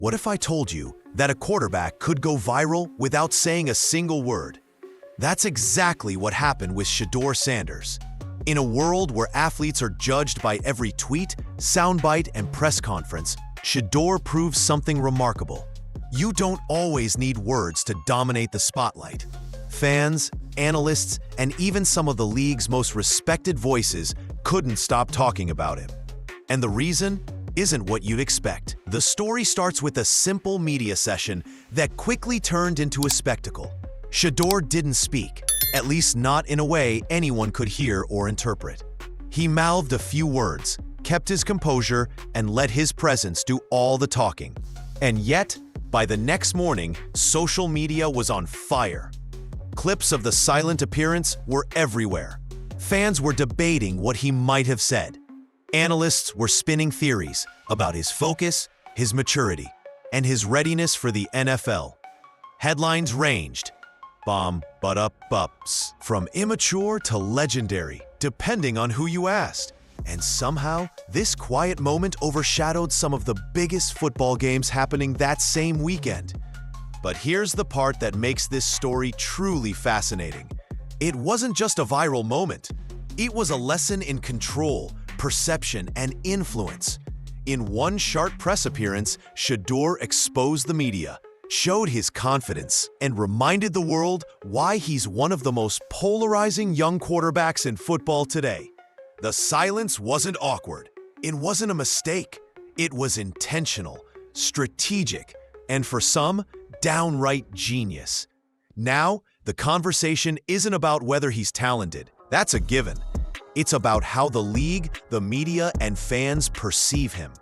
What if I told you that a quarterback could go viral without saying a single word? That's exactly what happened with Shedeur Sanders. In a world where athletes are judged by every tweet, soundbite, and press conference, Shedeur proves something remarkable. You don't always need words to dominate the spotlight. Fans, analysts, and even some of the league's most respected voices couldn't stop talking about him. And the reason isn't what you'd expect. The story starts with a simple media session that quickly turned into a spectacle. Shedeur didn't speak, at least not in a way anyone could hear or interpret. He mouthed a few words, kept his composure, and let his presence do all the talking. And yet, by the next morning, social media was on fire. Clips of the silent appearance were everywhere. Fans were debating what he might have said. Analysts were spinning theories about his focus, his maturity, and his readiness for the NFL. Headlines ranged, ups, from immature to legendary, depending on who you asked. And somehow, this quiet moment overshadowed some of the biggest football games happening that same weekend. But here's the part that makes this story truly fascinating. It wasn't just a viral moment. It was a lesson in control, perception, and influence. In one sharp press appearance, Shedeur exposed the media, showed his confidence, and reminded the world why he's one of the most polarizing young quarterbacks in football today. The silence wasn't awkward. It wasn't a mistake. It was intentional, strategic, and for some, downright genius. Now, the conversation isn't about whether he's talented. That's a given. It's about how the league, the media, and fans perceive him.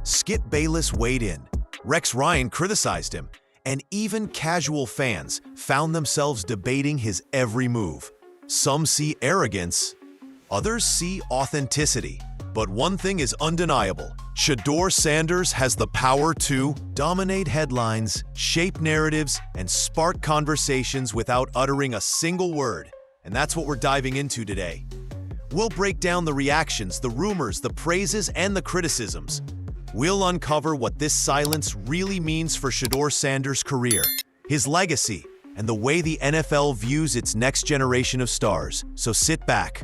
Skip Bayless weighed in. Rex Ryan criticized him. And even casual fans found themselves debating his every move. Some see arrogance, others see authenticity. But one thing is undeniable. Shedeur Sanders has the power to dominate headlines, shape narratives, and spark conversations without uttering a single word. And that's what we're diving into today. We'll break down the reactions, the rumors, the praises, and the criticisms. We'll uncover what this silence really means for Shedeur Sanders' career, his legacy, and the way the NFL views its next generation of stars. So sit back.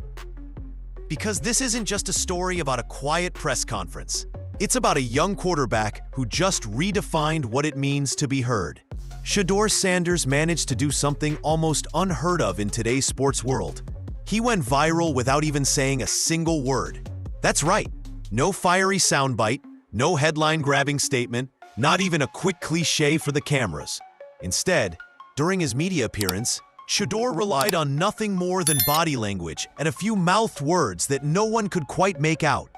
Because this isn't just a story about a quiet press conference. It's about a young quarterback who just redefined what it means to be heard. Shedeur Sanders managed to do something almost unheard of in today's sports world. He went viral without even saying a single word. That's right, no fiery soundbite, no headline-grabbing statement, not even a quick cliché for the cameras. Instead, during his media appearance, Shedeur relied on nothing more than body language and a few mouthed words that no one could quite make out.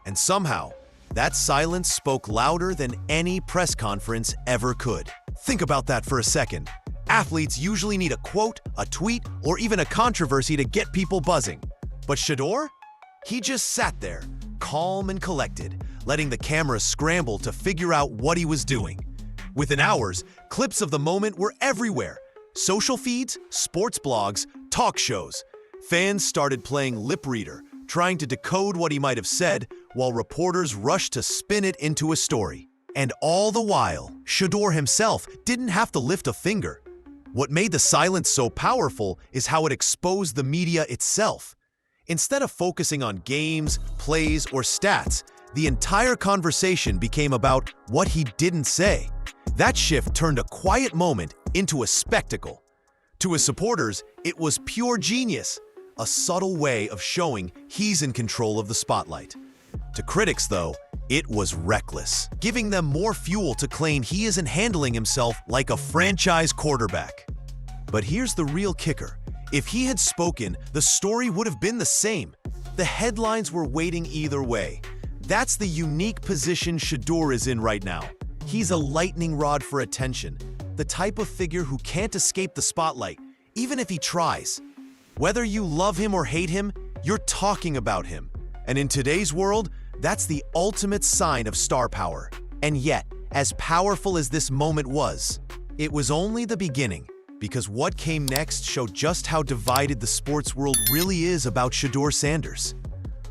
And somehow, that silence spoke louder than any press conference ever could. Think about that for a second. Athletes usually need a quote, a tweet, or even a controversy to get people buzzing. But Shedeur? He just sat there, calm and collected, letting the cameras scramble to figure out what he was doing. Within hours, clips of the moment were everywhere. Social feeds, sports blogs, talk shows. Fans started playing lip reader, trying to decode what he might have said, while reporters rushed to spin it into a story. And all the while, Shedeur himself didn't have to lift a finger. What made the silence so powerful is how it exposed the media itself. Instead of focusing on games, plays, or stats, the entire conversation became about what he didn't say. That shift turned a quiet moment into a spectacle. To his supporters, it was pure genius, a subtle way of showing he's in control of the spotlight. To critics, though, it was reckless, giving them more fuel to claim he isn't handling himself like a franchise quarterback. But here's the real kicker. If he had spoken, the story would have been the same. The headlines were waiting either way. That's the unique position Shedeur is in right now. He's a lightning rod for attention, the type of figure who can't escape the spotlight, even if he tries. Whether you love him or hate him, you're talking about him. And in today's world, that's the ultimate sign of star power. And yet, as powerful as this moment was, it was only the beginning, because what came next showed just how divided the sports world really is about Shedeur Sanders.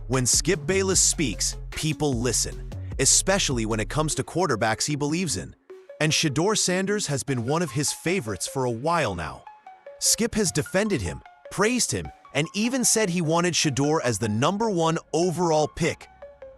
When Skip Bayless speaks, people listen. especially when it comes to quarterbacks he believes in. And Shedeur Sanders has been one of his favorites for a while now. Skip has defended him, praised him, and even said he wanted Shedeur as the #1 overall pick.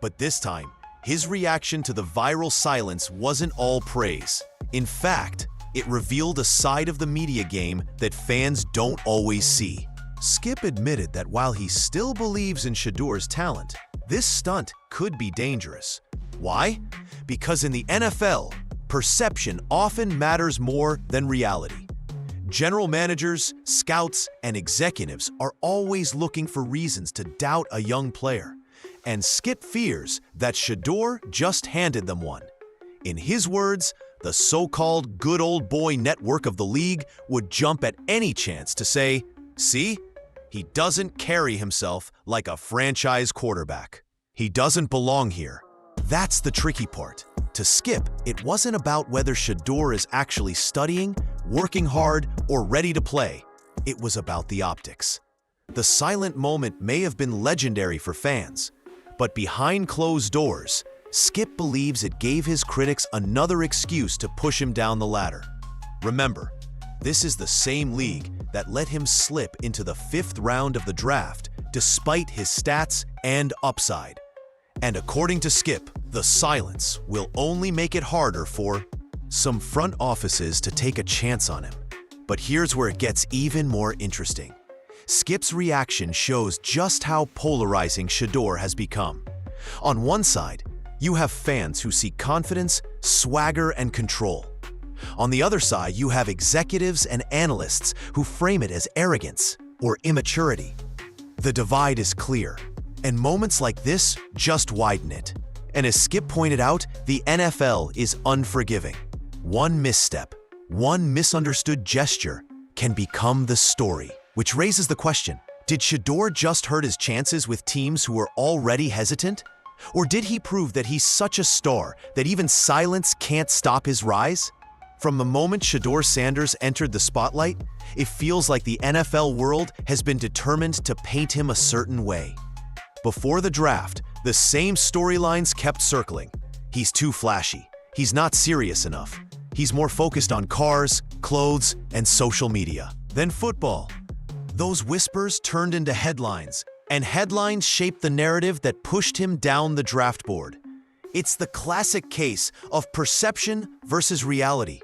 But this time, his reaction to the viral silence wasn't all praise. In fact, it revealed a side of the media game that fans don't always see. Skip admitted that while he still believes in Shedeur's talent, this stunt could be dangerous. Why? Because in the NFL, perception often matters more than reality. General managers, scouts, and executives are always looking for reasons to doubt a young player, and Skip fears that Shedeur just handed them one. In his words, the so-called good old boy network of the league would jump at any chance to say, "See? He doesn't carry himself like a franchise quarterback. He doesn't belong here." That's the tricky part. To Skip, it wasn't about whether Shedeur is actually studying, working hard, or ready to play. It was about the optics. The silent moment may have been legendary for fans, but behind closed doors, Skip believes it gave his critics another excuse to push him down the ladder. Remember, this is the same league that let him slip into the 5th round of the draft despite his stats and upside. And according to Skip, the silence will only make it harder for some front offices to take a chance on him. But here's where it gets even more interesting. Skip's reaction shows just how polarizing Shedeur has become. On one side, you have fans who see confidence, swagger, and control. On the other side, you have executives and analysts who frame it as arrogance or immaturity. The divide is clear, and moments like this just widen it. And as Skip pointed out, the NFL is unforgiving. One misstep, one misunderstood gesture can become the story. Which raises the question, did Shedeur just hurt his chances with teams who were already hesitant? Or did he prove that he's such a star that even silence can't stop his rise? From the moment Shedeur Sanders entered the spotlight, it feels like the NFL world has been determined to paint him a certain way. Before the draft, the same storylines kept circling. He's too flashy. He's not serious enough. He's more focused on cars, clothes, and social media than football. Those whispers turned into headlines, and headlines shaped the narrative that pushed him down the draft board. It's the classic case of perception versus reality.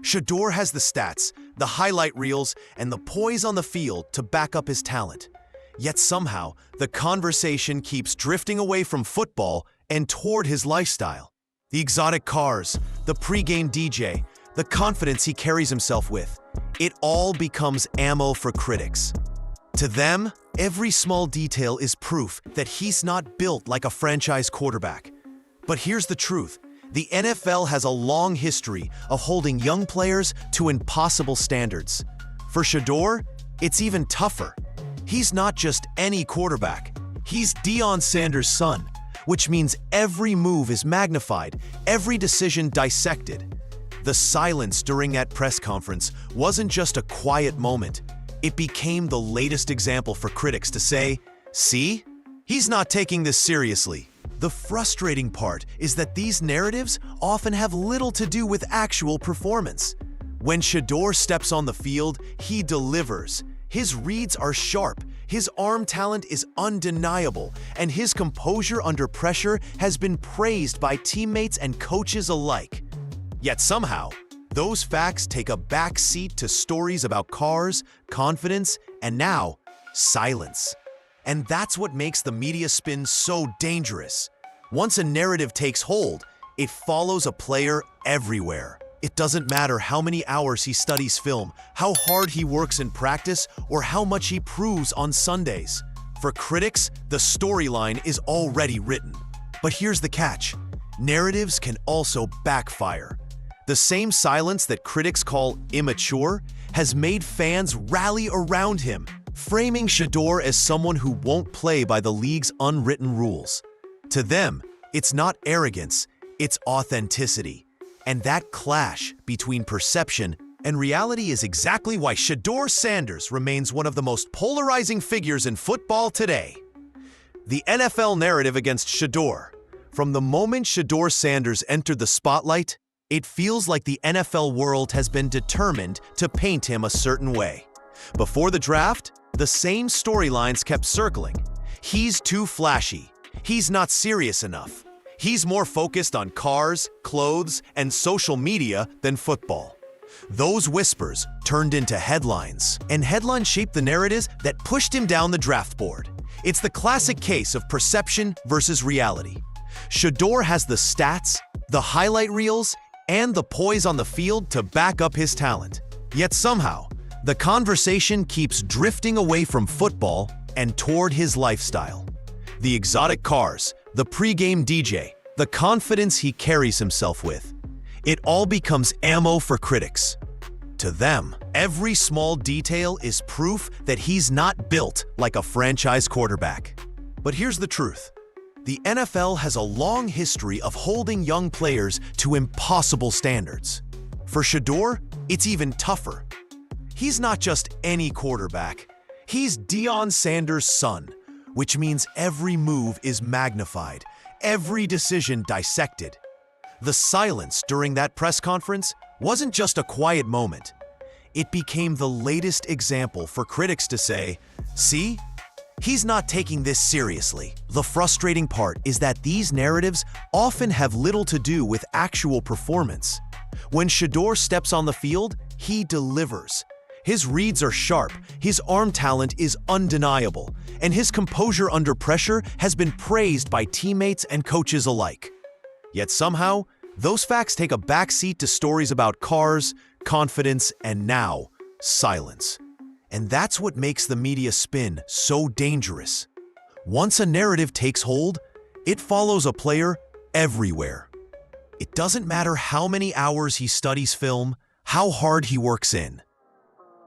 Shedeur has the stats, the highlight reels, and the poise on the field to back up his talent. Yet somehow, the conversation keeps drifting away from football and toward his lifestyle. The exotic cars, the pre-game DJ, the confidence he carries himself with, it all becomes ammo for critics. To them, every small detail is proof that he's not built like a franchise quarterback. But here's the truth. The NFL has a long history of holding young players to impossible standards. For Shedeur, it's even tougher. He's not just any quarterback. He's Deion Sanders' son, which means every move is magnified, every decision dissected. The silence during that press conference wasn't just a quiet moment. It became the latest example for critics to say, "See? He's not taking this seriously." The frustrating part is that these narratives often have little to do with actual performance. When Shedeur steps on the field, he delivers. His reads are sharp, his arm talent is undeniable, and his composure under pressure has been praised by teammates and coaches alike. Yet somehow, those facts take a back seat to stories about cars, confidence, and now, silence. And that's what makes the media spin so dangerous. Once a narrative takes hold, it follows a player everywhere. It doesn't matter how many hours he studies film, how hard he works in practice, or how much he proves on Sundays. For critics, the storyline is already written. But here's the catch. Narratives can also backfire. The same silence that critics call immature has made fans rally around him, framing Shedeur as someone who won't play by the league's unwritten rules. To them, it's not arrogance, it's authenticity. And that clash between perception and reality is exactly why Shedeur Sanders remains one of the most polarizing figures in football today. The NFL narrative against Shedeur. From the moment Shedeur Sanders entered the spotlight, it feels like the NFL world has been determined to paint him a certain way. Before the draft, the same storylines kept circling. He's too flashy. He's not serious enough. He's more focused on cars, clothes, and social media than football. Those whispers turned into headlines, and headlines shaped the narratives that pushed him down the draft board. It's the classic case of perception versus reality. Shedeur has the stats, the highlight reels, and the poise on the field to back up his talent. Yet somehow, the conversation keeps drifting away from football and toward his lifestyle. The exotic cars, the pre-game DJ, the confidence he carries himself with. It all becomes ammo for critics. To them, every small detail is proof that he's not built like a franchise quarterback. But here's the truth. The NFL has a long history of holding young players to impossible standards. For Shedeur, it's even tougher. He's not just any quarterback. He's Deion Sanders' son, which means every move is magnified, every decision dissected. The silence during that press conference wasn't just a quiet moment. It became the latest example for critics to say, "See? He's not taking this seriously." The frustrating part is that these narratives often have little to do with actual performance. When Shedeur steps on the field, he delivers. His reads are sharp, his arm talent is undeniable, and his composure under pressure has been praised by teammates and coaches alike. Yet somehow, those facts take a backseat to stories about cars, confidence, and now, silence. And that's what makes the media spin so dangerous. Once a narrative takes hold, it follows a player everywhere. It doesn't matter how many hours he studies film, how hard he works in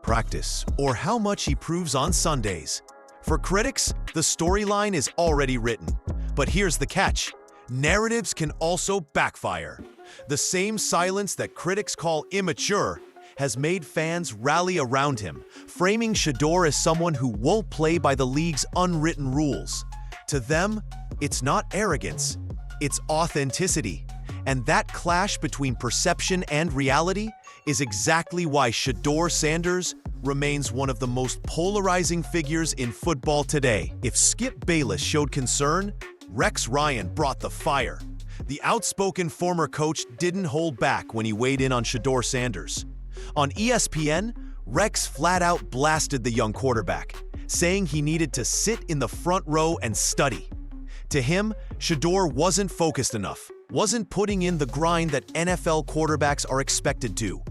practice, or how much he proves on Sundays. For critics, the storyline is already written. But here's the catch. Narratives can also backfire. The same silence that critics call immature has made fans rally around him, framing Shedeur as someone who won't play by the league's unwritten rules. To them, it's not arrogance, it's authenticity. And that clash between perception and reality is exactly why Shedeur Sanders remains one of the most polarizing figures in football today. If Skip Bayless showed concern, Rex Ryan brought the fire. The outspoken former coach didn't hold back when he weighed in on Shedeur Sanders. On ESPN, Rex flat out blasted the young quarterback, saying he needed to sit in the front row and study. To him, Shedeur wasn't focused enough, wasn't putting in the grind that NFL quarterbacks are expected to.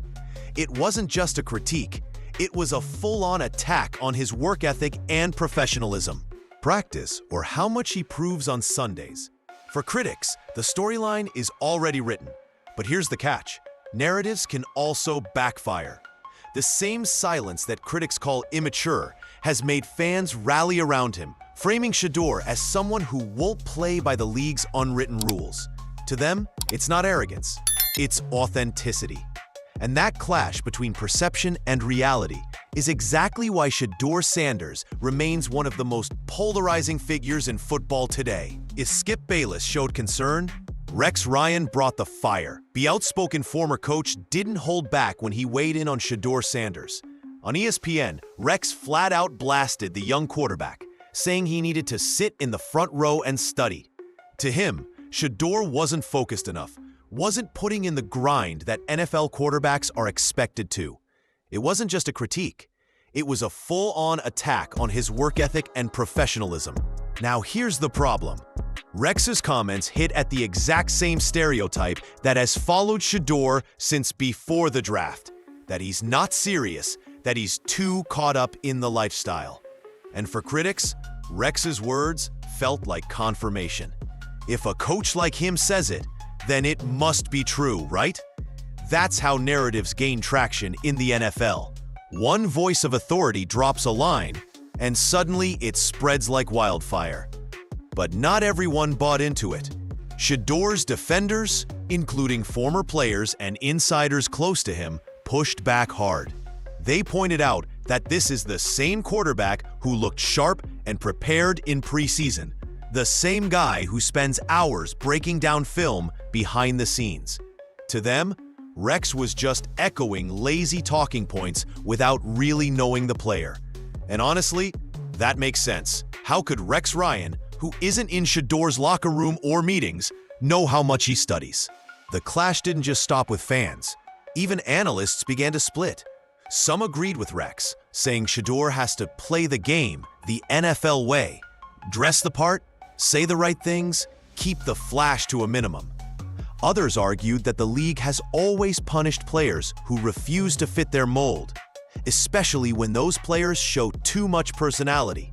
It wasn't just a critique, it was a full-on attack on his work ethic and professionalism. Practice, or how much he proves on Sundays. For critics, the storyline is already written. But here's the catch. Narratives can also backfire. The same silence that critics call immature has made fans rally around him, framing Shedeur as someone who won't play by the league's unwritten rules. To them, it's not arrogance, it's authenticity. And that clash between perception and reality is exactly why Shedeur Sanders remains one of the most polarizing figures in football today. If Skip Bayless showed concern, Rex Ryan brought the fire. The outspoken former coach didn't hold back when he weighed in on Shedeur Sanders. On ESPN, Rex flat out blasted the young quarterback, saying he needed to sit in the front row and study. To him, Shedeur wasn't focused enough, wasn't putting in the grind that NFL quarterbacks are expected to. It wasn't just a critique. It was a full-on attack on his work ethic and professionalism. Now here's the problem. Rex's comments hit at the exact same stereotype that has followed Shedeur since before the draft, that he's not serious, that he's too caught up in the lifestyle. And for critics, Rex's words felt like confirmation. If a coach like him says it, then it must be true, right? That's how narratives gain traction in the NFL. One voice of authority drops a line, and suddenly it spreads like wildfire. But not everyone bought into it. Shedeur's defenders, including former players and insiders close to him, pushed back hard. They pointed out that this is the same quarterback who looked sharp and prepared in preseason, The same guy who spends hours breaking down film behind the scenes. To them, Rex was just echoing lazy talking points without really knowing the player. And honestly, that makes sense. How could Rex Ryan, who isn't in Shedeur's locker room or meetings, know how much he studies? The clash didn't just stop with fans. Even analysts began to split. Some agreed with Rex, saying Shedeur has to play the game the NFL way. Dress the part, say the right things, keep the flash to a minimum. Others argued that the league has always punished players who refuse to fit their mold, especially when those players show too much personality.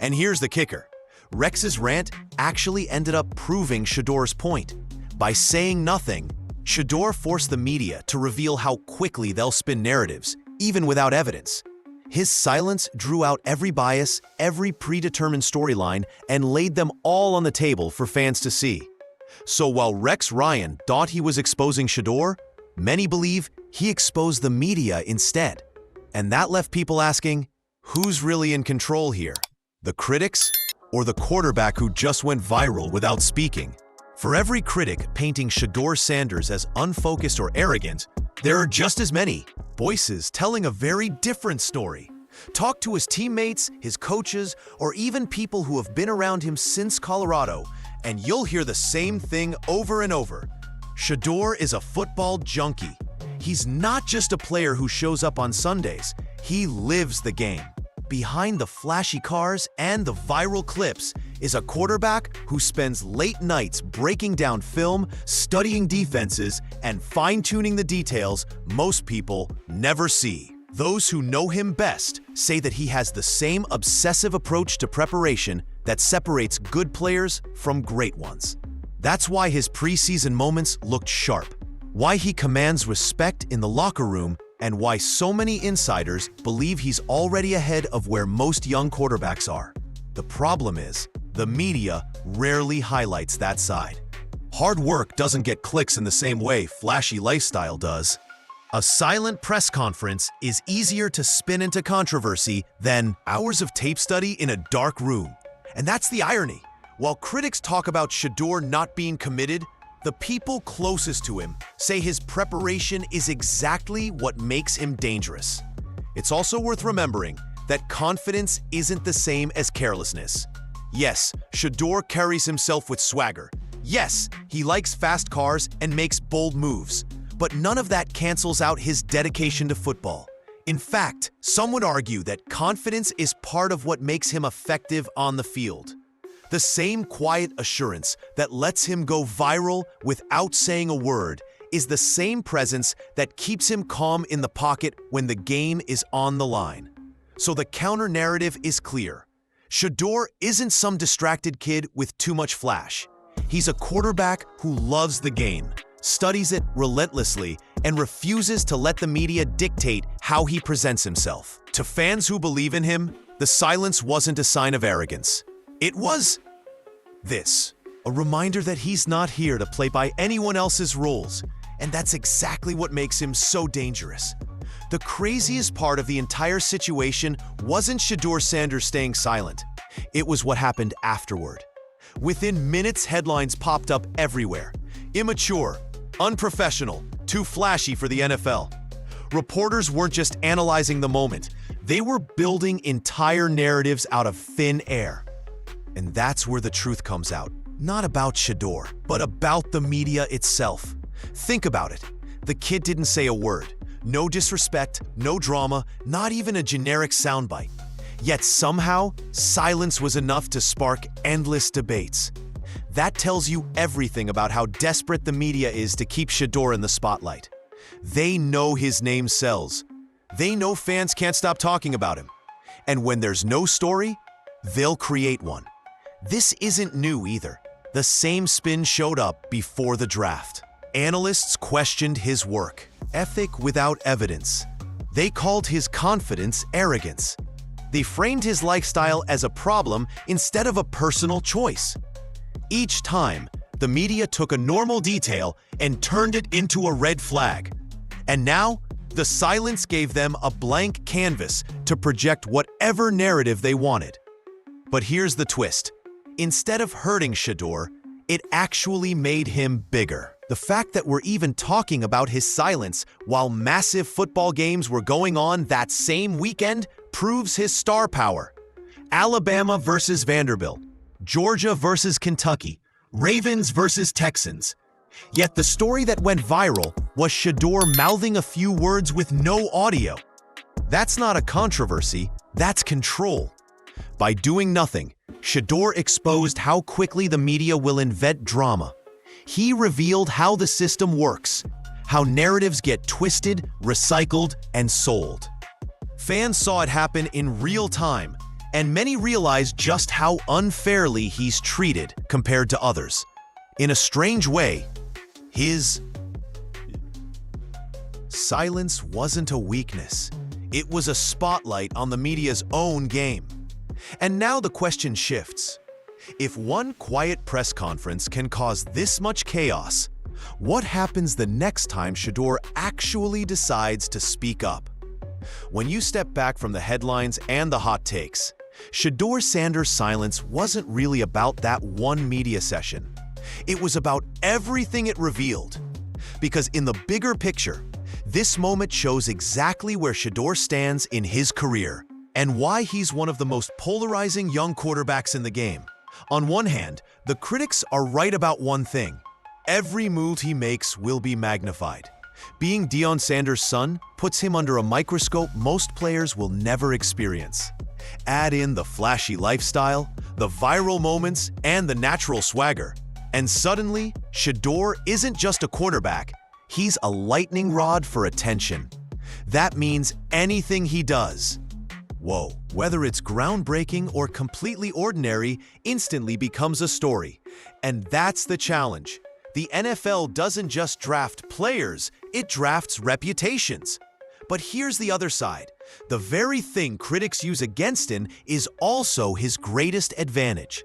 And here's the kicker. Rex's rant actually ended up proving Shedeur's point. By saying nothing, Shedeur forced the media to reveal how quickly they'll spin narratives, even without evidence. His silence drew out every bias, every predetermined storyline, and laid them all on the table for fans to see. So while Rex Ryan thought he was exposing Shedeur, many believe he exposed the media instead. And that left people asking, who's really in control here? The critics or the quarterback who just went viral without speaking? For every critic painting Shedeur Sanders as unfocused or arrogant, there are just as many voices telling a very different story. Talk to his teammates, his coaches, or even people who have been around him since Colorado, and you'll hear the same thing over and over. Shedeur is a football junkie. He's not just a player who shows up on Sundays, he lives the game. Behind the flashy cars and the viral clips is a quarterback who spends late nights breaking down film, studying defenses, and fine-tuning the details most people never see. Those who know him best say that he has the same obsessive approach to preparation that separates good players from great ones. That's why his preseason moments looked sharp, why he commands respect in the locker room, and why so many insiders believe he's already ahead of where most young quarterbacks are. The problem is, the media rarely highlights that side. Hard work doesn't get clicks in the same way flashy lifestyle does. A silent press conference is easier to spin into controversy than hours of tape study in a dark room. And that's the irony. While critics talk about Shedeur not being committed, the people closest to him say his preparation is exactly what makes him dangerous. It's also worth remembering that confidence isn't the same as carelessness. Yes, Shedeur carries himself with swagger. Yes, he likes fast cars and makes bold moves. But none of that cancels out his dedication to football. In fact, some would argue that confidence is part of what makes him effective on the field. The same quiet assurance that lets him go viral without saying a word is the same presence that keeps him calm in the pocket when the game is on the line. So the counter-narrative is clear. Shedeur isn't some distracted kid with too much flash. He's a quarterback who loves the game, studies it relentlessly, and refuses to let the media dictate how he presents himself. To fans who believe in him, the silence wasn't a sign of arrogance. It was this, a reminder that he's not here to play by anyone else's rules, and that's exactly what makes him so dangerous. The craziest part of the entire situation wasn't Shedeur Sanders staying silent. It was what happened afterward. Within minutes, headlines popped up everywhere. Immature, unprofessional, too flashy for the NFL. Reporters weren't just analyzing the moment. They were building entire narratives out of thin air. And that's where the truth comes out. Not about Shedeur, but about the media itself. Think about it. The kid didn't say a word. No disrespect, no drama, not even a generic soundbite. Yet somehow, silence was enough to spark endless debates. That tells you everything about how desperate the media is to keep Shedeur in the spotlight. They know his name sells. They know fans can't stop talking about him. And when there's no story, they'll create one. This isn't new either. The same spin showed up before the draft. Analysts questioned his work ethic without evidence. They called his confidence arrogance. They framed his lifestyle as a problem instead of a personal choice. Each time, the media took a normal detail and turned it into a red flag. And now, the silence gave them a blank canvas to project whatever narrative they wanted. But here's the twist. Instead of hurting Shedeur, it actually made him bigger. The fact that we're even talking about his silence while massive football games were going on that same weekend proves his star power. Alabama versus Vanderbilt, Georgia versus Kentucky, Ravens versus Texans. Yet the story that went viral was Shedeur mouthing a few words with no audio. That's not a controversy, that's control. By doing nothing, Shedeur exposed how quickly the media will invent drama. He revealed how the system works, how narratives get twisted, recycled, and sold. Fans saw it happen in real time, and many realized just how unfairly he's treated compared to others. In a strange way, his silence wasn't a weakness. It was a spotlight on the media's own game. And now the question shifts. If one quiet press conference can cause this much chaos, what happens the next time Shedeur actually decides to speak up? When you step back from the headlines and the hot takes, Shedeur Sanders' silence wasn't really about that one media session. It was about everything it revealed. Because in the bigger picture, this moment shows exactly where Shedeur stands in his career and why he's one of the most polarizing young quarterbacks in the game. On one hand, the critics are right about one thing. Every move he makes will be magnified. Being Deion Sanders' son puts him under a microscope most players will never experience. Add in the flashy lifestyle, the viral moments, and the natural swagger, and suddenly, Shedeur isn't just a quarterback, he's a lightning rod for attention. That means anything he does, whether it's groundbreaking or completely ordinary, instantly becomes a story. And that's the challenge. The NFL doesn't just draft players, it drafts reputations. But here's the other side. The very thing critics use against him is also his greatest advantage.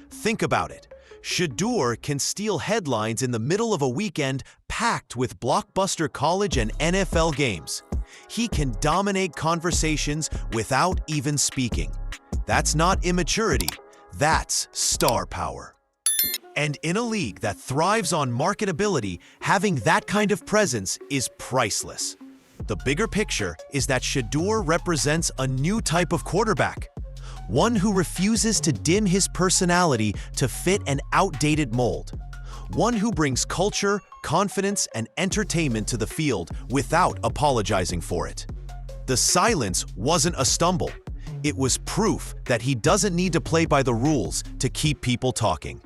Think about it. Shedeur can steal headlines in the middle of a weekend packed with blockbuster college and NFL games. He can dominate conversations without even speaking. That's not immaturity, that's star power. And in a league that thrives on marketability, having that kind of presence is priceless. The bigger picture is that Shedeur represents a new type of quarterback, one who refuses to dim his personality to fit an outdated mold, one who brings culture, confidence, and entertainment to the field without apologizing for it. The silence wasn't a stumble. It was proof that he doesn't need to play by the rules to keep people talking.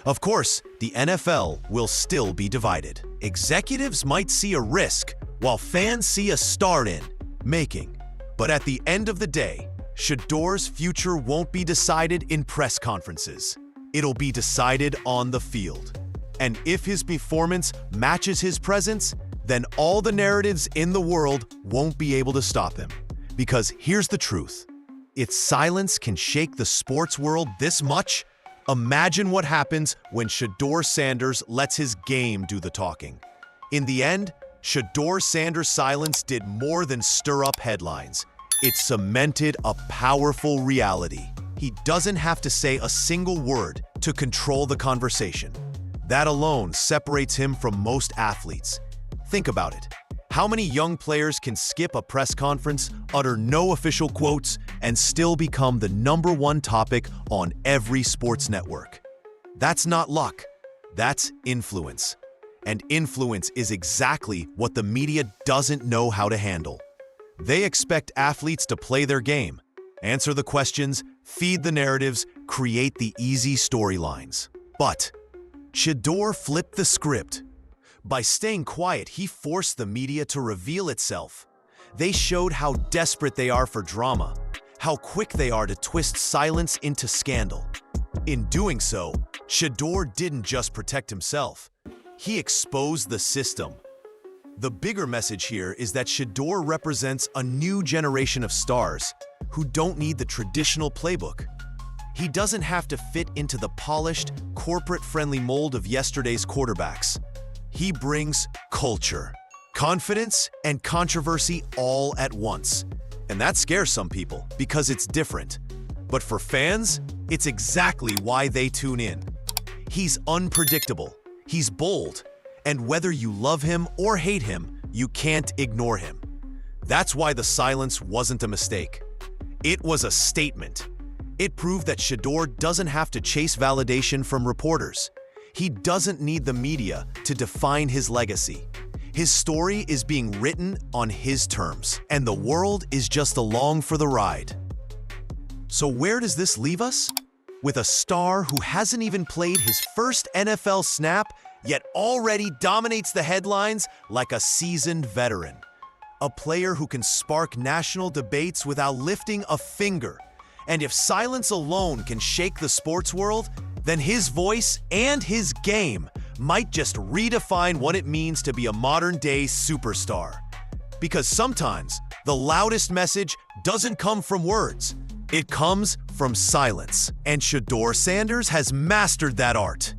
Of course, the NFL will still be divided. Executives might see a risk, while fans see a start in making. But at the end of the day, Shedeur's future won't be decided in press conferences. It'll be decided on the field. And if his performance matches his presence, then all the narratives in the world won't be able to stop him. Because here's the truth. If silence can shake the sports world this much, imagine what happens when Shedeur Sanders lets his game do the talking. In the end, Shedeur Sanders' silence did more than stir up headlines. It cemented a powerful reality. He doesn't have to say a single word to control the conversation. That alone separates him from most athletes. Think about it. How many young players can skip a press conference, utter no official quotes, and still become the #1 topic on every sports network? That's not luck. That's influence. And influence is exactly what the media doesn't know how to handle. They expect athletes to play their game, answer the questions, feed the narratives, create the easy storylines. But Shedeur flipped the script. By staying quiet, he forced the media to reveal itself. They showed how desperate they are for drama, how quick they are to twist silence into scandal. In doing so, Shedeur didn't just protect himself. He exposed the system. The bigger message here is that Shedeur represents a new generation of stars who don't need the traditional playbook. He doesn't have to fit into the polished, corporate-friendly mold of yesterday's quarterbacks. He brings culture, confidence, and controversy all at once. And that scares some people because it's different. But for fans, It's exactly why they tune in. He's unpredictable, he's bold, and whether you love him or hate him, you can't ignore him. That's why the silence wasn't a mistake. It was a statement. It proved that Shedeur doesn't have to chase validation from reporters. He doesn't need the media to define his legacy. His story is being written on his terms, and the world is just along for the ride. So where does this leave us? With a star who hasn't even played his first NFL snap, yet already dominates the headlines like a seasoned veteran. A player who can spark national debates without lifting a finger. And if silence alone can shake the sports world, then his voice and his game might just redefine what it means to be a modern-day superstar. Because sometimes the loudest message doesn't come from words. It comes from silence. And Shedeur Sanders has mastered that art.